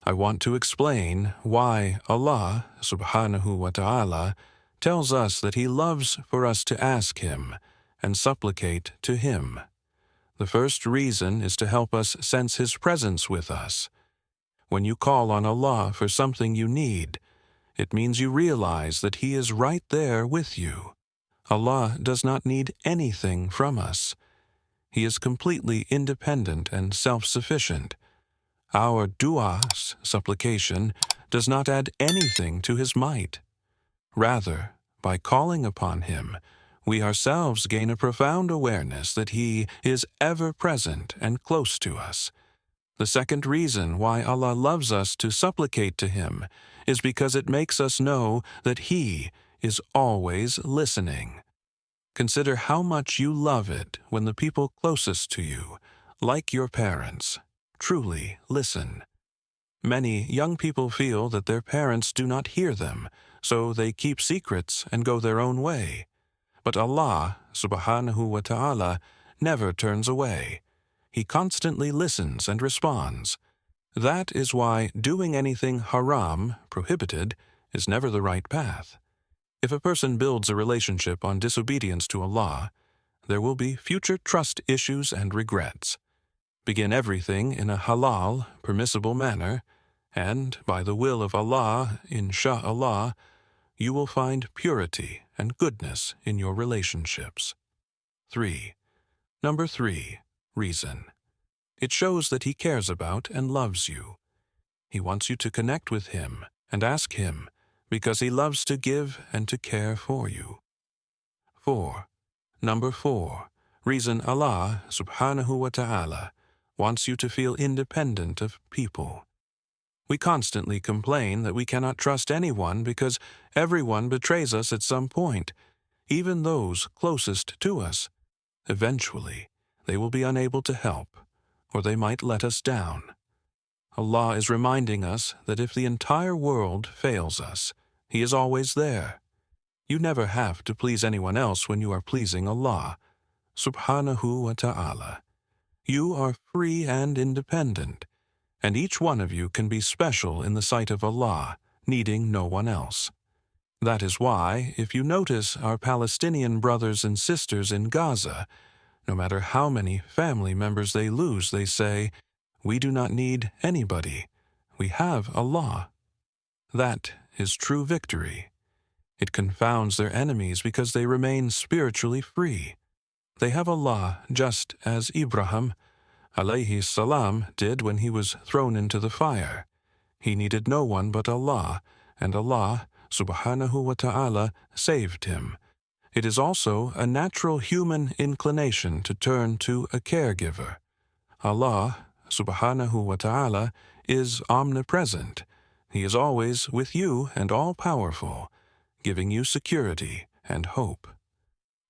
I want to explain why Allah subhanahu wa ta'ala tells us that He loves for us to ask Him and supplicate to Him. The first reason is to help us sense His presence with us. When you call on Allah for something you need, it means you realize that He is right there with you. Allah does not need anything from us. He is completely independent and self-sufficient. Our du'as, supplication, does not add anything to His might. Rather, by calling upon Him, we ourselves gain a profound awareness that He is ever present and close to us. The second reason why Allah loves us to supplicate to Him is because it makes us know that He is always listening. Consider how much you love it when the people closest to you, like your parents, truly listen. Many young people feel that their parents do not hear them, so they keep secrets and go their own way. But Allah subhanahu wa ta'ala never turns away. He constantly listens and responds. That is why doing anything haram, prohibited, is never the right path. If a person builds a relationship on disobedience to Allah, there will be future trust issues and regrets. Begin everything in a halal, permissible manner, and by the will of Allah, insha'Allah, you will find purity and goodness in your relationships. 3. Number 3. Reason. It shows that He cares about and loves you. He wants you to connect with Him and ask Him because He loves to give and to care for you. 4. Number 4. Reason Allah subhanahu wa ta'ala wants you to feel independent of people. We constantly complain that we cannot trust anyone because everyone betrays us at some point, even those closest to us. Eventually, they will be unable to help, or they might let us down. Allah is reminding us that if the entire world fails us, He is always there. You never have to please anyone else when you are pleasing Allah, subhanahu wa ta'ala. You are free and independent, and each one of you can be special in the sight of Allah, needing no one else. That is why, if you notice our Palestinian brothers and sisters in Gaza, no matter how many family members they lose, they say, "We do not need anybody. We have Allah." That is true victory. It confounds their enemies because they remain spiritually free. They have Allah just as Ibrahim alayhi salam did when he was thrown into the fire. He needed no one but Allah, and Allah subhanahu wa ta'ala saved him. It is also a natural human inclination to turn to a caregiver. Allah subhanahu wa ta'ala is omnipresent. He is always with you and all-powerful, giving you security and hope.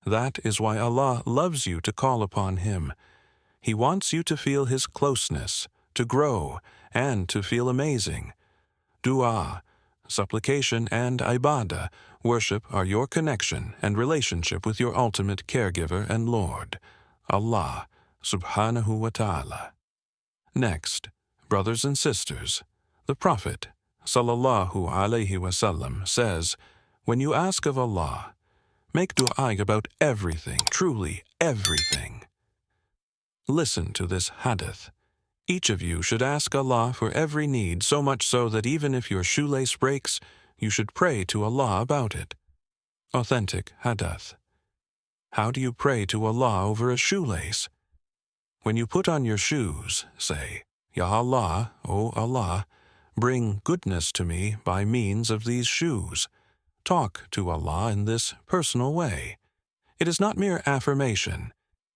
That is why Allah loves you to call upon Him. He wants you to feel His closeness, to grow, and to feel amazing. Dua, supplication, and ibadah, worship, are your connection and relationship with your ultimate caregiver and Lord, Allah subhanahu wa ta'ala. Next, brothers and sisters, the Prophet sallallahu alayhi wasallam says, when you ask of Allah, make dua about everything, truly everything. Listen to this hadith. Each of you should ask Allah for every need, so much so that even if your shoelace breaks, you should pray to Allah about it. Authentic hadith. How do you pray to Allah over a shoelace? When you put on your shoes, say, Ya Allah, O Allah, bring goodness to me by means of these shoes. Talk to Allah in this personal way. It is not mere affirmation.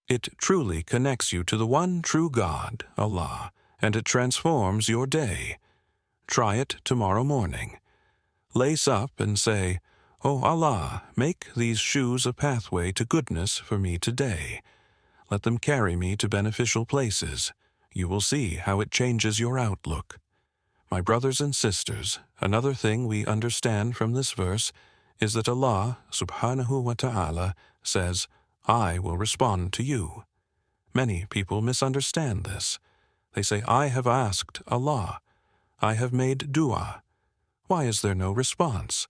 It truly connects you to the one true God, Allah, and it transforms your day. Try it tomorrow morning. Lace up and say, O Allah, make these shoes a pathway to goodness for me today. Let them carry me to beneficial places. You will see how it changes your outlook. My brothers and sisters, another thing we understand from this verse is that Allah subhanahu wa ta'ala says, I will respond to you. Many people misunderstand this. They say, I have asked Allah. I have made dua. Why is there no response?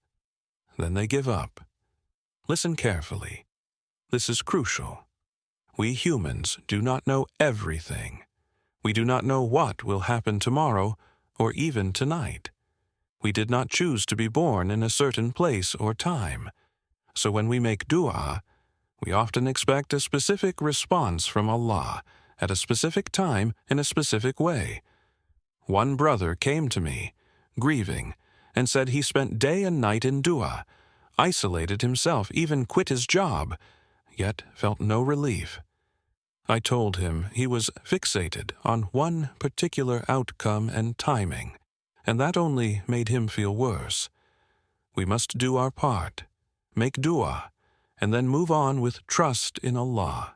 Then they give up. Listen carefully. This is crucial. We humans do not know everything. We do not know what will happen tomorrow or even tonight. We did not choose to be born in a certain place or time. So when we make dua, we often expect a specific response from Allah at a specific time in a specific way. One brother came to me, grieving, and said he spent day and night in dua, isolated himself, even quit his job, yet felt no relief. I told him he was fixated on one particular outcome and timing, and that only made him feel worse. We must do our part, make dua, and then move on with trust in Allah.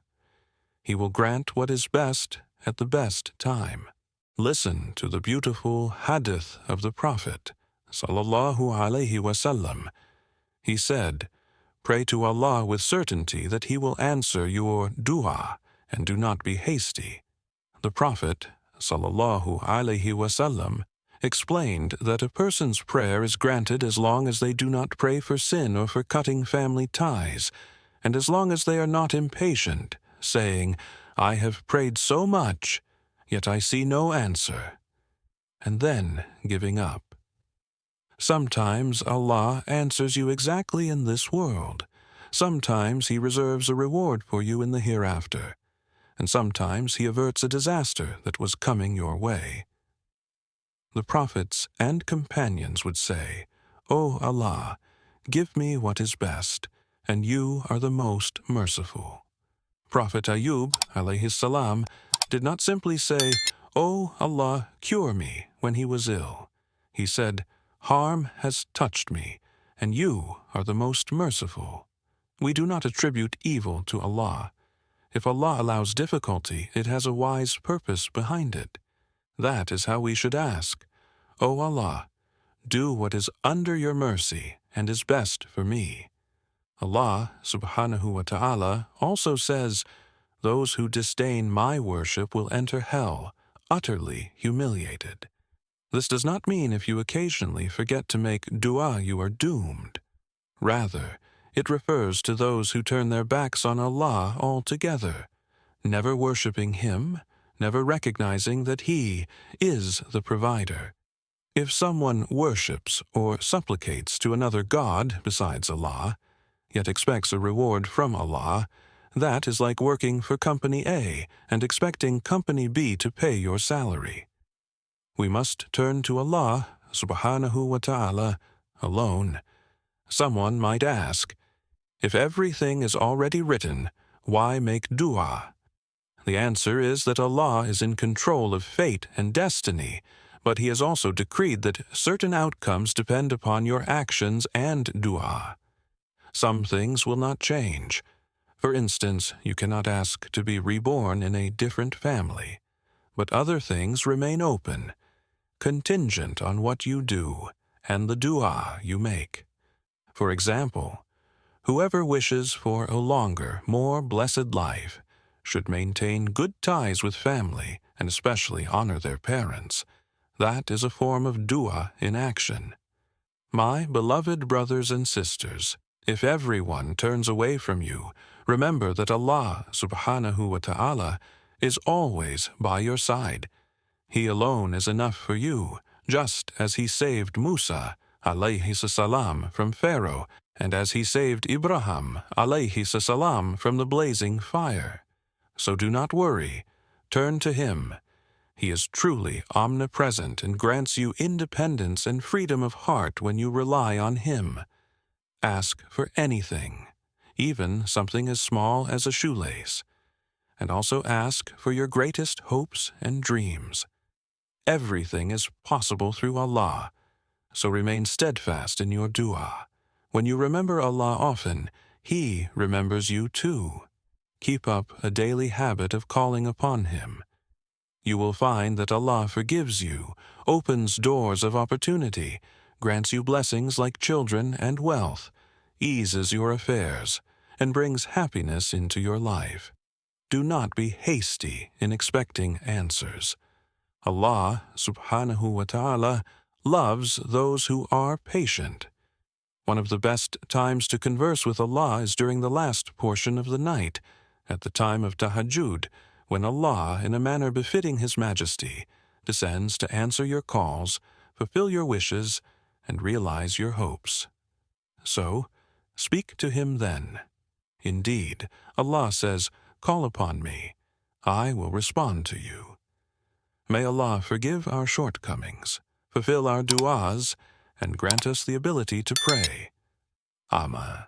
He will grant what is best at the best time. Listen to the beautiful hadith of the Prophet, sallallahu alaihi wasallam. He said, "Pray to Allah with certainty that He will answer your dua, and do not be hasty." The Prophet, sallallahu alaihi wasallam, explained that a person's prayer is granted as long as they do not pray for sin or for cutting family ties, and as long as they are not impatient, saying, "I have prayed so much, yet I see no answer," and then giving up. Sometimes Allah answers you exactly in this world. Sometimes He reserves a reward for you in the hereafter, and sometimes He averts a disaster that was coming your way. The prophets and companions would say, "O Allah, give me what is best, and you are the most merciful." Prophet Ayub, alayhi salam, did not simply say, "O Allah, cure me," when he was ill. He said, "Harm has touched me, and you are the most merciful." We do not attribute evil to Allah. If Allah allows difficulty, it has a wise purpose behind it. That is how we should ask, "O Allah, do what is under your mercy and is best for me." Allah subhanahu wa ta'ala also says, "Those who disdain my worship will enter hell, utterly humiliated." This does not mean if you occasionally forget to make dua you are doomed. Rather, it refers to those who turn their backs on Allah altogether, never worshiping Him, never recognizing that He is the provider. If someone worships or supplicates to another God besides Allah, yet expects a reward from Allah, that is like working for Company A and expecting Company B to pay your salary. We must turn to Allah subhanahu wa ta'ala alone. Someone might ask, if everything is already written, why make dua? The answer is that Allah is in control of fate and destiny, but He has also decreed that certain outcomes depend upon your actions and dua. Some things will not change. For instance, you cannot ask to be reborn in a different family, but other things remain open, contingent on what you do and the dua you make. For example, whoever wishes for a longer, more blessed life should maintain good ties with family and especially honor their parents. That is a form of dua in action. My beloved brothers and sisters, if everyone turns away from you, remember that Allah subhanahu wa ta'ala is always by your side. He alone is enough for you, just as He saved Musa alayhi salam from Pharaoh, and as He saved Ibrahim alayhi salam from the blazing fire. So do not worry, turn to Him. He is truly omnipresent and grants you independence and freedom of heart when you rely on Him. Ask for anything, even something as small as a shoelace, and also ask for your greatest hopes and dreams. Everything is possible through Allah, so remain steadfast in your dua. When you remember Allah often, He remembers you too. Keep up a daily habit of calling upon Him. You will find that Allah forgives you, opens doors of opportunity, grants you blessings like children and wealth, eases your affairs, and brings happiness into your life. Do not be hasty in expecting answers. Allah subhanahu wa ta'ala loves those who are patient. One of the best times to converse with Allah is during the last portion of the night, at the time of tahajjud, when Allah, in a manner befitting His Majesty, descends to answer your calls, fulfill your wishes, and realize your hopes. So, speak to Him then. Indeed, Allah says, "Call upon me. I will respond to you." May Allah forgive our shortcomings, fulfill our du'as, and grant us the ability to pray. Amen.